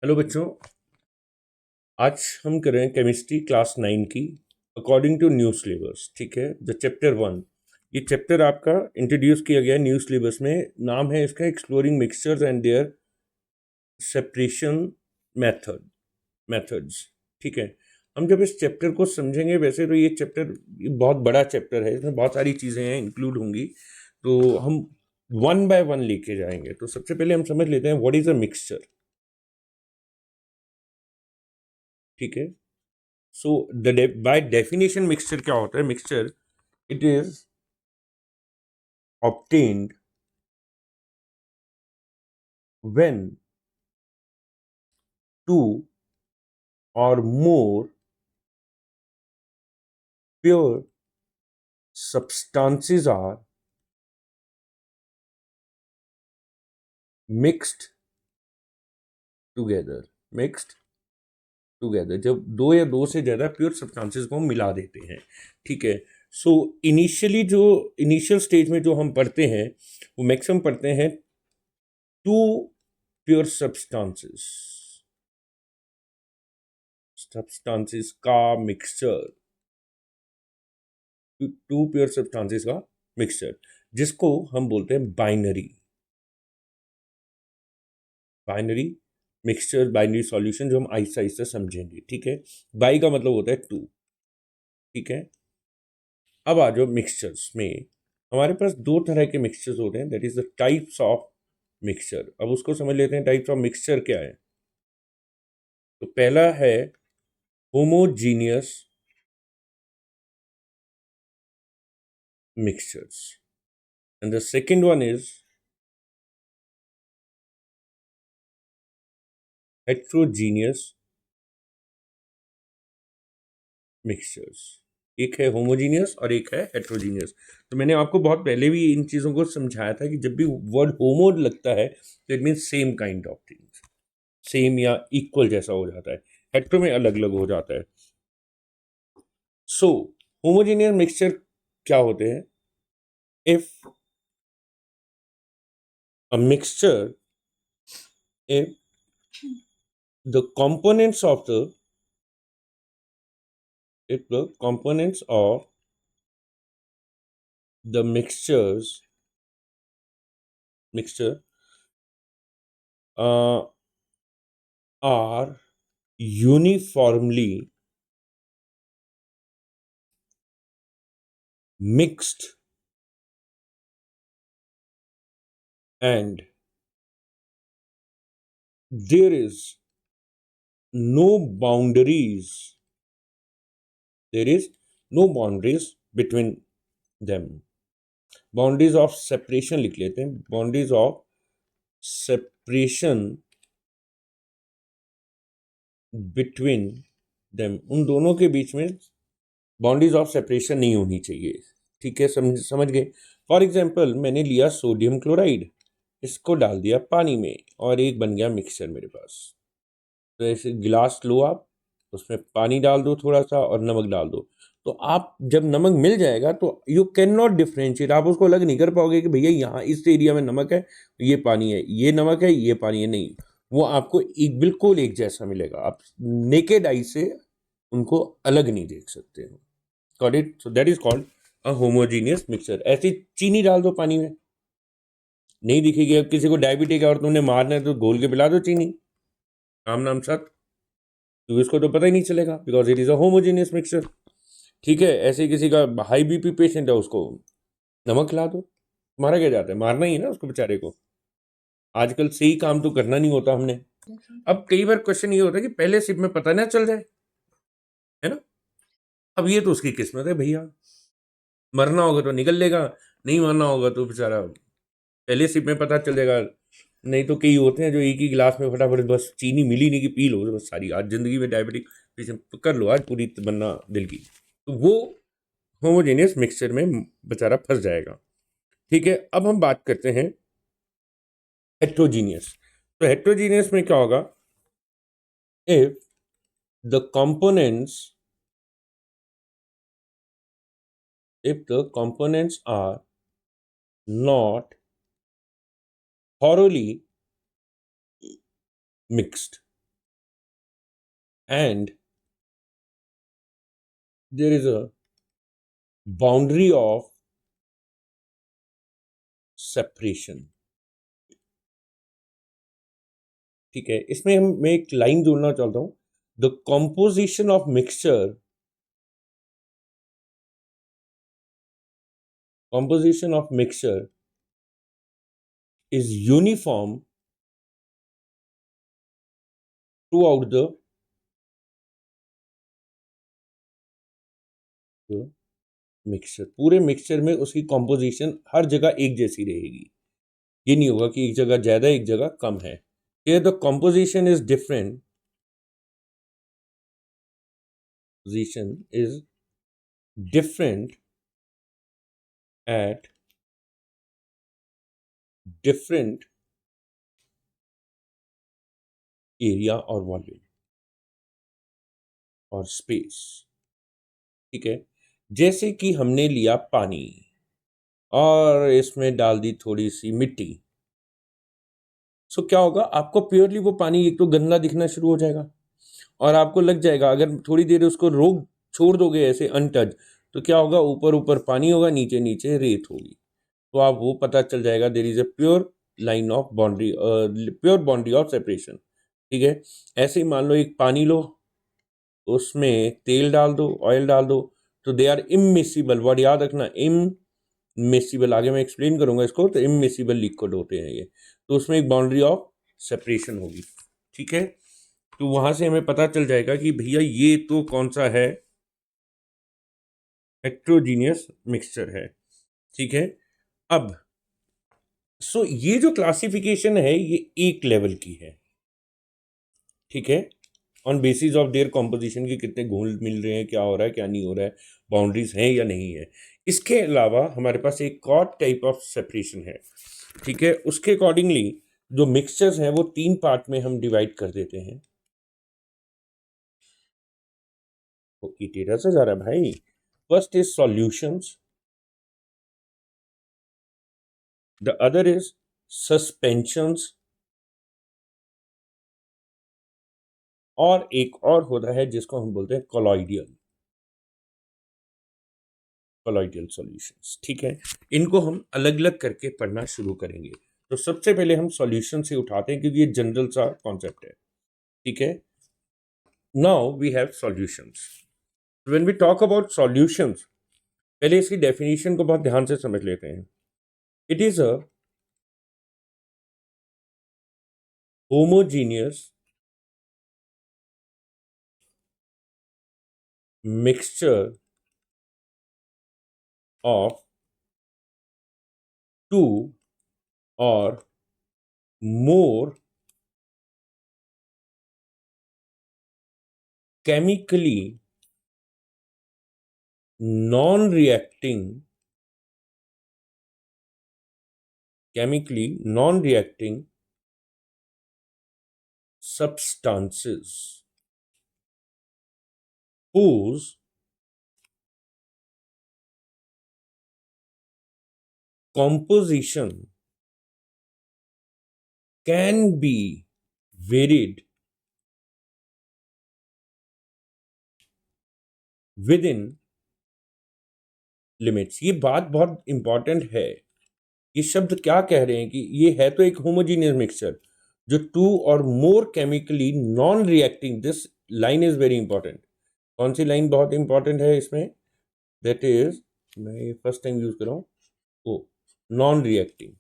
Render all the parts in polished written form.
Hello बच्चों। आज हम कर रहे हैं केमिस्ट्री क्लास 9 की अकॉर्डिंग टू न्यू सिलेबस। ठीक है, द चैप्टर 1। ये चैप्टर आपका इंट्रोड्यूस किया गया है न्यू सिलेबस में। नाम है इसका exploring mixtures and their separation methods. ठीक है, हम जब इस चैप्टर को समझेंगे, वैसे तो ये बहुत बड़ा चैप्टर है, इसमें बहुत सारी चीज़ें हैं इंक्लूड होंगी, तो हम वन बाय वन लेके जाएंगे। तो सबसे पहले हम समझ लेते हैं व्हाट इज अ मिक्सचर। ठीक है, सो बाय डेफिनेशन मिक्सचर क्या होता है? Mixture, it is obtained when two or more pure substances are mixed together। mixed together, जब दो या दो से ज्यादा प्योर सब्सटेंसेस को हम मिला देते हैं। ठीक है, सो इनिशियल स्टेज में जो हम पढ़ते हैं वो मैक्सिमम पढ़ते हैं टू प्योर सब्सटेंसेस का मिक्सचर, टू प्योर सब्सटेंसेस का मिक्सचर, जिसको हम बोलते हैं binary binary mixture, binary solution, जो हम आहिस्ता आहिस्ता समझेंगे। ठीक है, बाई का मतलब होता है टू। ठीक है, अब आ जाओ मिक्सचर्स में। हमारे पास दो तरह के मिक्सचर्स होते हैं, that is the types of mixture. अब उसको समझ लेते हैं, टाइप्स ऑफ मिक्सचर क्या है। तो पहला है homogeneous mixtures and the second one is heterogeneous mixtures. एक है होमोजीनियस और एक है हेट्रोजीनियस। तो मैंने आपको बहुत पहले भी इन चीज़ों को समझाया था कि जब भी वर्ड होमो लगता है तो it means same kind of things, same या इक्वल जैसा हो जाता है। हेट्रो में अलग अलग हो जाता है। सो होमोजीनियस मिक्सचर क्या होते हैं? If a mixture, if the components of the if the components of the mixture uh, are uniformly mixed and there is no boundaries, there is no boundaries between them। Boundaries of separation लिख लेते हैं, boundaries of separation between them, उन दोनों के बीच में boundaries of separation नहीं होनी चाहिए। ठीक है, समझ गए। फॉर एग्जाम्पल, मैंने लिया सोडियम क्लोराइड, इसको डाल दिया पानी में और एक बन गया मिक्सचर मेरे पास। तो ऐसे गिलास लो आप, उसमें पानी डाल दो थोड़ा सा और नमक डाल दो। तो आप जब नमक मिल जाएगा तो यू कैन नॉट डिफ्रेंशिएट, आप उसको अलग नहीं कर पाओगे कि भैया यहाँ इस एरिया में नमक है, ये पानी है, ये नमक है, ये पानी है। नहीं, वो आपको एक बिल्कुल एक जैसा मिलेगा। आप नेकेड आई से उनको अलग नहीं देख सकते हो। Got it? So that is called a homogeneous mixture. ऐसी चीनी डाल दो पानी में, नहीं दिखेगी। अब किसी को डायबिटिक है और तुमने मारना है तो घोल के पिला दो चीनी, राम नाम सत, तो इसको तो पता ही नहीं चलेगा, because it is a homogeneous mixture. ठीक है, ऐसे किसी का हाई बीपी पेशेंट है, उसको नमक खिला दो, मारा क्या जाता है? मारना ही है ना उसको बेचारे को। आजकल सही काम तो करना नहीं होता हमने। अब कई बार क्वेश्चन ये होता है कि पहले सिप में पता ना चल जाए, है ना। अब ये तो उसकी किस्मत है भैया, मरना होगा तो निकल लेगा, नहीं मरना होगा तो बेचारा पहले सिप में पता चल जाएगा। नहीं तो कई होते हैं जो एक ही गिलास में फटाफट बस चीनी मिली नहीं कि पी लो बस सारी, आज जिंदगी में डायबिटिक पेशेंट तो कर लो आज पूरी तमन्ना दिल की, तो वो होमोजेनियस मिक्सचर में बेचारा फंस जाएगा। ठीक है, अब हम बात करते हैं हेट्रोजीनियस। तो हेट्रोजीनियस में क्या होगा? If the components if the components are not thoroughly mixed, and there is a boundary of separation. ठीक है, इसमें मैं एक लाइन जोड़ना चाहता हूं, the composition of mixture is uniform throughout the mixture. पूरे मिक्सचर में उसकी कॉम्पोजिशन हर जगह एक जैसी रहेगी. ये नहीं होगा कि एक जगह ज्यादा एक जगह कम है. Here the composition is different. Position is different at different area और वॉल्यूम और स्पेस. ठीक है, जैसे कि हमने लिया पानी और इसमें डाल दी थोड़ी सी मिट्टी. सो क्या होगा, आपको प्योरली वो पानी एक तो गंदा दिखना शुरू हो जाएगा और आपको लग जाएगा, अगर थोड़ी देर उसको रोक छोड़ दोगे ऐसे अनटच, तो क्या होगा, ऊपर ऊपर पानी होगा, नीचे नीचे रेत होगी. तो आप वो पता चल जाएगा there is a pure line of boundary, pure boundary of separation. ठीक है, ऐसे ही मान लो एक पानी लो, उसमें तेल डाल दो, ऑयल डाल दो, तो दे आर इमिसिबल. वर्ड याद रखना, इमिसिबल. आगे मैं एक्सप्लेन करूंगा इसको. तो इमिसिबल लिक्विड होते हैं ये. तो उसमें एक बाउंड्री ऑफ सेपरेशन होगी. ठीक है, तो वहां से हमें पता चल जाएगा कि भैया ये तो कौन सा है, हेट्रोजीनियस मिक्सचर है. ठीक है, अब सो ये जो क्लासिफिकेशन है ये एक लेवल की है. ठीक है, on basis of their composition की कितने घुल मिल रहे हैं, क्या हो रहा है क्या नहीं हो रहा है, बाउंड्रीज हैं या नहीं है. इसके अलावा हमारे पास एक और टाइप ऑफ सेपरेशन है. ठीक है, उसके अकॉर्डिंगली जो मिक्सचर्स हैं वो 3 पार्ट में हम डिवाइड कर देते हैं. तो इटेरा से जा रहा है भाई. First is solutions, the other is suspensions, और एक और होता है जिसको हम बोलते हैं कोलॉइडियल सॉल्यूशंस. ठीक है, इनको हम अलग अलग करके पढ़ना शुरू करेंगे. तो सबसे पहले हम सॉल्यूशन से उठाते हैं क्योंकि ये जनरल सा कॉन्सेप्ट है. ठीक है, now we have solutions. When we talk about solutions, पहले इसकी डेफिनेशन को बहुत ध्यान से समझ लेते हैं. It is a homogeneous mixture of two or more chemically non-reacting substances whose composition can be varied within limits. ये बात बहुत इंपॉर्टेंट है. ये शब्द क्या कह रहे हैं कि ये है तो एक होमोजीनियस मिक्सचर जो 2 और more chemically non reacting. This line is very important. कौन सी लाइन बहुत इंपॉर्टेंट है इसमें? दैट इज, मैं ये फर्स्ट टाइम यूज कर रहा हूँ, वो नॉन रिएक्टिंग.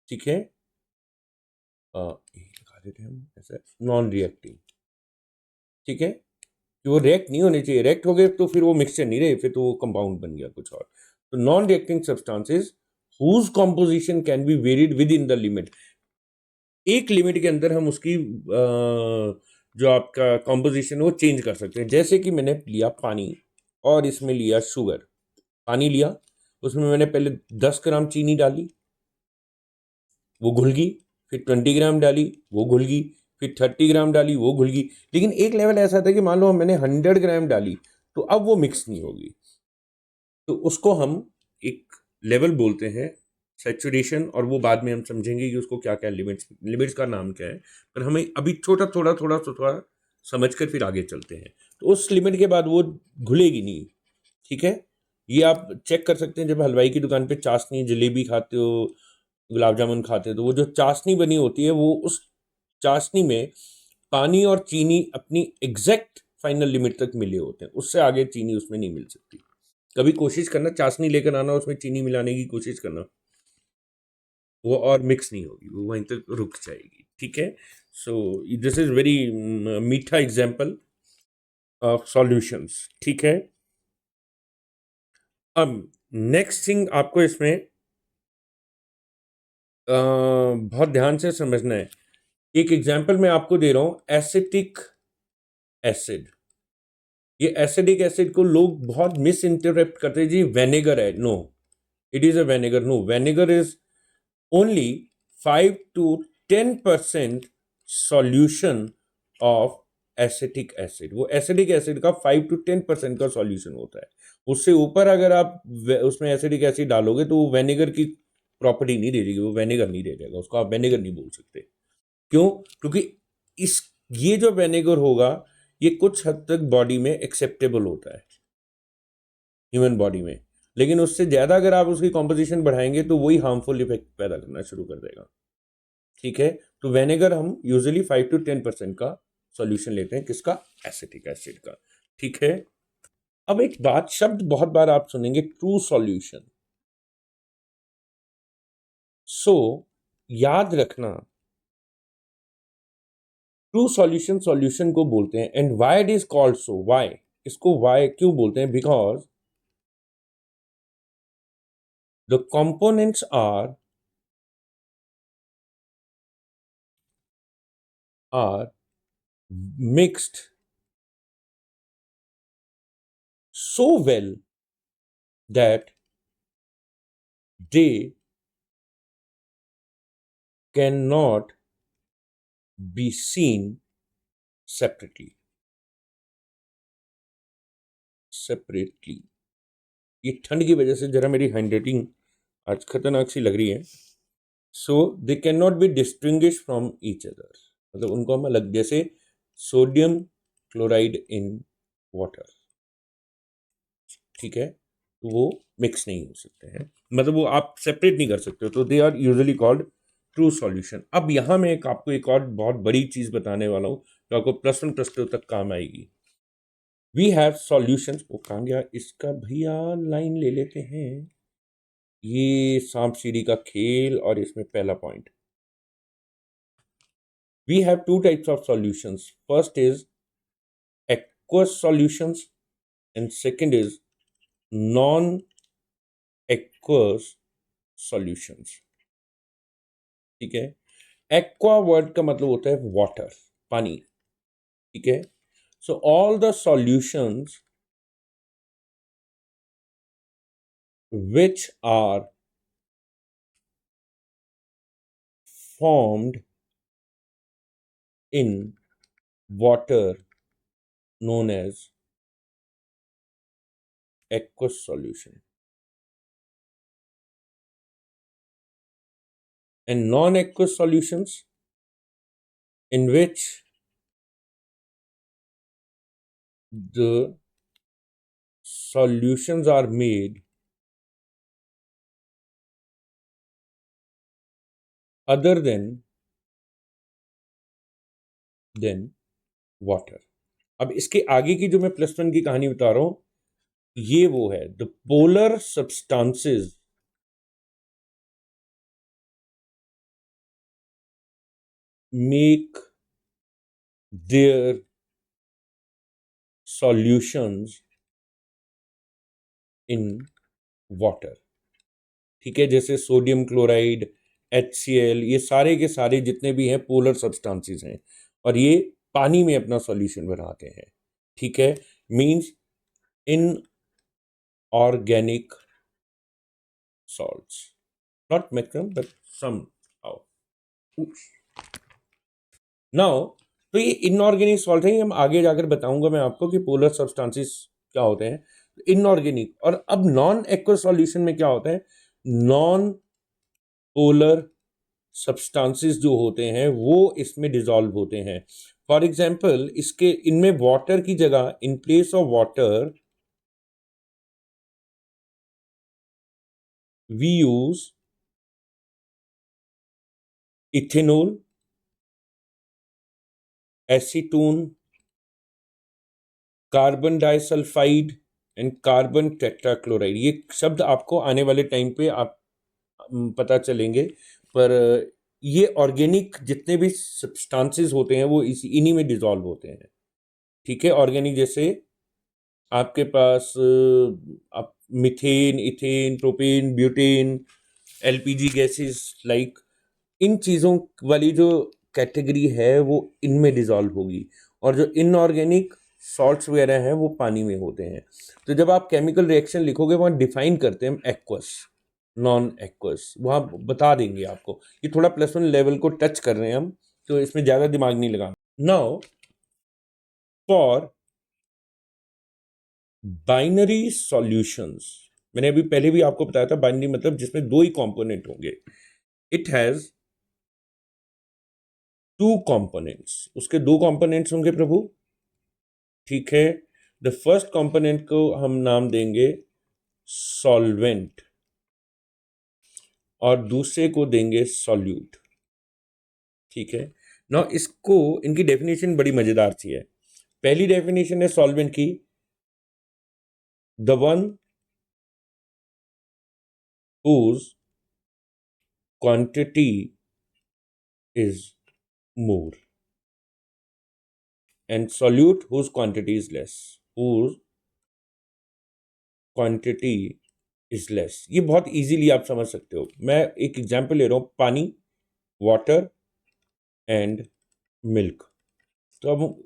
ठीक है, लिखा देते हैं हम ऐसे, नॉन रिएक्टिंग. ठीक है, कि वो रिएक्ट नहीं होने चाहिए. रिएक्ट हो गए तो फिर वो मिक्सचर नहीं रहे, फिर तो वो कंपाउंड बन गया कुछ और. तो non reacting substances whose composition can be varied within the limit. एक लिमिट के अंदर हम उसकी जो आपका कॉम्पोजिशन है वो चेंज कर सकते हैं. जैसे कि मैंने लिया पानी और इसमें लिया शुगर. पानी लिया, उसमें मैंने पहले 10 ग्राम चीनी डाली, वो घुल गई. फिर 20 ग्राम डाली, वो घुल गई. फिर 30 ग्राम डाली, वो घुल गई. लेकिन एक लेवल ऐसा था कि मान लो मैंने 100 ग्राम डाली, तो अब वो मिक्स नहीं होगी. तो उसको हम एक लेवल बोलते हैं सैचुरेशन, और वो बाद में हम समझेंगे कि उसको क्या क्या लिमिट्स का नाम क्या है. पर हमें अभी थोड़ा समझकर फिर आगे चलते हैं। तो उस लिमिट के बाद वो घुलेगी नहीं, ठीक है। ये आप चेक कर सकते हैं, जब हलवाई की दुकान पे चाशनी, जलेबी खाते हो, गुलाब जामुन खाते हो, तो वो जो चाशनी बनी होती है वो उस चाशनी में पानी और चीनी अपनी एग्जैक्ट फाइनल लिमिट तक मिले होते हैं, उससे आगे चीनी उसमें नहीं मिल सकती। कभी कोशिश करना चाशनी लेकर आना, उसमें चीनी मिलाने की कोशिश करना, वो और मिक्स नहीं होगी, वो वहीं तक रुक जाएगी, ठीक है। सो दिस इज वेरी मीठा एग्जाम्पल ऑफ सॉल्यूशंस, ठीक है। अब नेक्स्ट थिंग आपको इसमें बहुत ध्यान से समझना है। एक एग्जाम्पल मैं आपको दे रहा हूं, एसिटिक एसिड। ये एसिडिक एसिड को लोग बहुत मिस इंटरप्रेट करते हैं, जी वेनेगर है। No, it is a vinegar. No, vinegar is only 5 to 10% solution of acetic acid. वो एसिडिक एसिड का 5 to 10% का सॉल्यूशन होता है। उससे ऊपर अगर आप उसमें एसिडिक एसिड डालोगे तो वो वेनेगर की प्रॉपर्टी नहीं दे देगी, वो वेनेगर नहीं दे देगा, उसको आप वेनेगर नहीं बोल सकते। क्यों? क्योंकि इस ये जो वेनेगर होगा ये कुछ हद तक बॉडी में एक्सेप्टेबल होता है, ह्यूमन बॉडी में, लेकिन उससे ज्यादा अगर आप उसकी कॉम्पोजिशन बढ़ाएंगे तो वही हार्मफुल इफेक्ट पैदा करना शुरू कर देगा, ठीक है। तो वेनेगर हम यूजुअली 5 to 10% का सॉल्यूशन लेते हैं, किसका? एसिटिक एसिड का, ठीक है। अब एक बात, शब्द बहुत बार आप सुनेंगे, ट्रू सॉल्यूशन। सो याद रखना, ट्रू सॉल्यूशन सॉल्यूशन को बोलते हैं। And why it is called so, why, इसको व्हाई क्यों बोलते हैं? Because the components are mixed so well that they cannot be seen separately। ये ठंड की वजह से जरा मेरी हैंडराइटिंग आज खतरनाक सी लग रही है। So they can not be distinguish from each other, मतलब उनको हम अलग, जैसे सोडियम क्लोराइड इन वाटर, ठीक है, तो वो मिक्स नहीं हो सकते हैं, मतलब वो आप सेपरेट नहीं कर सकते, तो they are usually called true solution. अब यहां मैं आपको एक और बहुत बड़ी चीज बताने वाला हूं जो आपको +1 +2 तक काम आएगी। We have solutions. वो कहाँ गया इसका भैया, लाइन ले लेते हैं। ये सांप सीढ़ी का खेल, और इसमें पहला point, we have 2 types of solutions. First is aqueous solutions and second is non-aqueous solutions, ठीक है। एक्वा वर्ड का मतलब होता है वाटर, पानी, ठीक है। So all the solutions which are formed in water known as aqueous solution, and non-aqueous solutions in which the solutions are made other than water। अब इसके आगे की जो मैं +1 की कहानी बता रहा हूं, ये वो है, the polar substances make their solutions in water, ठीक है। जैसे सोडियम क्लोराइड, HCl, ये सारे के सारे जितने भी हैं पोलर सब्सटेंसेस हैं, और ये पानी में अपना सॉल्यूशन बनाते हैं, ठीक है। Means inorganic salts, not maximum but somehow. Now, तो ये इनऑर्गेनिक सॉल्ट है, हम आगे जाकर बताऊंगा मैं आपको कि पोलर सब्सटेंसेस क्या होते हैं, इनऑर्गेनिक। और अब नॉन एक्वस सॉल्यूशन में क्या होता है, नॉन पोलर सब्सटेंसेस जो होते हैं वो इसमें डिसॉल्व होते हैं। फॉर एग्जाम्पल इसके इनमें वाटर की जगह in place of water we use ethanol, acetone, carbon disulphide and carbon tetrachloride. ये शब्द आपको आने वाले टाइम पे आप पता चलेंगे, पर ये ऑर्गेनिक जितने भी सब्सटेंसेस होते हैं वो इन्हीं में डिसॉल्व होते हैं। ठीक है, ऑर्गेनिक जैसे आपके पास आप methane, ethane, propane, butane, LPG gases, like in चीज़ों वाली जो कैटेगरी है वो इनमें डिसॉल्व होगी। और जो इनऑर्गेनिक सॉल्ट्स वगैरह हैं वो पानी में होते हैं। तो जब आप केमिकल रिएक्शन लिखोगे वहाँ डिफाइन करते हैं हम एक्वस, नॉन एक्वस, वहाँ बता देंगे आपको। ये थोड़ा +1 लेवल को टच कर रहे हैं हम, तो इसमें ज़्यादा दिमाग नहीं लगाना। नाउ फॉर बाइनरी सॉल्यूशंस, मैंने अभी पहले भी आपको बताया था बाइनरी मतलब जिसमें दो ही कंपोनेंट होंगे। इट हैज 2 कंपोनेंट्स, उसके 2 कंपोनेंट्स होंगे प्रभु। ठीक है, द फर्स्ट कंपोनेंट को हम नाम देंगे सॉल्वेंट और दूसरे को देंगे सॉल्यूट। ठीक है, ना इसको इनकी डेफिनेशन बड़ी मजेदार सी है। पहली डेफिनेशन है सॉल्वेंट की, the one whose quantity is more, and solute whose quantity is less, whose quantity is less। ये बहुत इजीली आप समझ सकते हो। मैं एक एग्जांपल ले रहा हूँ, पानी, वाटर एंड मिल्क। तो अब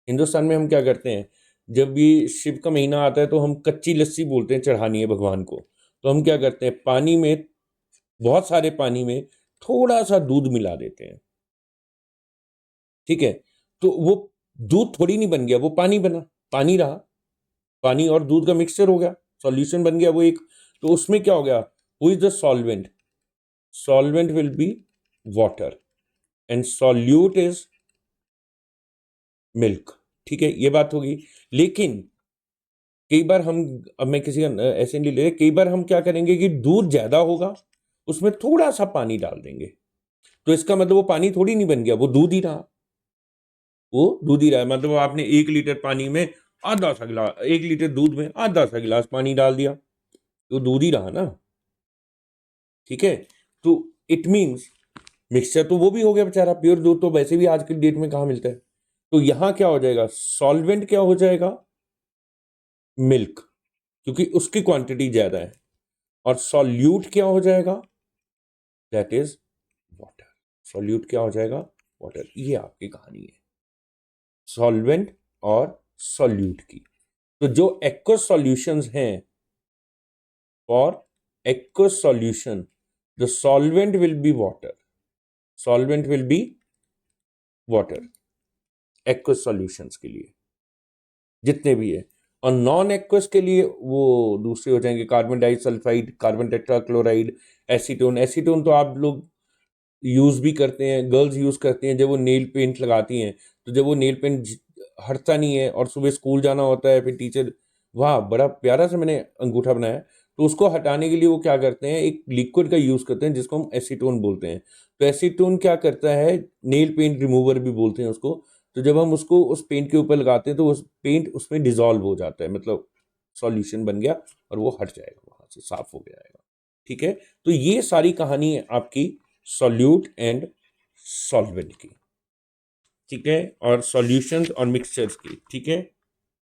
हिंदुस्तान में हम क्या करते हैं, जब भी शिव का महीना आता है तो हम कच्ची लस्सी बोलते हैं चढ़ानी है भगवान को। तो हम क्या करते हैं, पानी में, बहुत सारे पानी में थोड़ा सा दूध मिला देते हैं। ठीक है, तो वो दूध थोड़ी नहीं बन गया, वो पानी बना, पानी रहा, पानी और दूध का मिक्सचर हो गया, सॉल्यूशन बन गया वो एक। तो उसमें क्या हो गया, who is the solvent, solvent will be water and solute is milk. ठीक है, ये बात होगी। लेकिन कई बार हम, अब मैं किसी का ऐसे नहीं ले रहे, कई बार हम क्या करेंगे कि दूध ज्यादा होगा, उसमें थोड़ा सा पानी डाल देंगे, तो इसका मतलब वो पानी थोड़ी नहीं बन गया, वो दूध ही रहा, वो दूध ही रहा है। मतलब आपने 1 लीटर पानी में आधा सा गिलास, 1 लीटर दूध में आधा सा गिलास पानी डाल दिया, तो दूध ही रहा ना। ठीक है, तो इट मीन्स मिक्सचर तो वो भी हो गया बेचारा, प्योर दूध तो वैसे भी आज की डेट में कहाँ मिलता है। तो यहां क्या हो जाएगा, सॉल्वेंट क्या हो जाएगा, मिल्क, क्योंकि उसकी क्वांटिटी ज्यादा है। और सॉल्यूट क्या हो जाएगा, दैट इज वाटर। सॉल्यूट क्या हो जाएगा, वाटर। ये आपकी कहानी है सॉल्वेंट और सॉल्यूट की। तो जो एक्वस सॉल्यूशंस हैं, for aqueous solution the solvent will be water, solvent will be water, aqueous solutions के लिए जितने भी है। और नॉन एक्वस के लिए वो दूसरे हो जाएंगे, carbon disulphide, carbon tetrachloride, acetone. Acetone तो आप लोग यूज भी करते हैं, गर्ल्स यूज करती हैं जब वो नेल पेंट लगाती हैं। तो जब वो नेल पेंट हटता नहीं है और सुबह स्कूल जाना होता है, फिर टीचर, वाह बड़ा प्यारा सा मैंने अंगूठा बनाया, तो उसको हटाने के लिए वो क्या करते हैं, एक लिक्विड का यूज करते हैं जिसको हम एसीटोन बोलते हैं। तो एसीटोन क्या करता है, नेल पेंट रिमूवर भी बोलते हैं उसको। तो जब हम उसको उस पेंट के ऊपर लगाते हैं तो उस पेंट उसमें डिजॉल्व हो जाता है, मतलब सॉल्यूशन बन गया और वो हट जाएगा, वहां से साफ हो जाएगा। ठीक है, तो ये सारी कहानी है आपकी सॉल्यूट एंड सॉल्वेंट की। ठीक है, और सॉल्यूशंस और मिक्सचर्स की। ठीक है।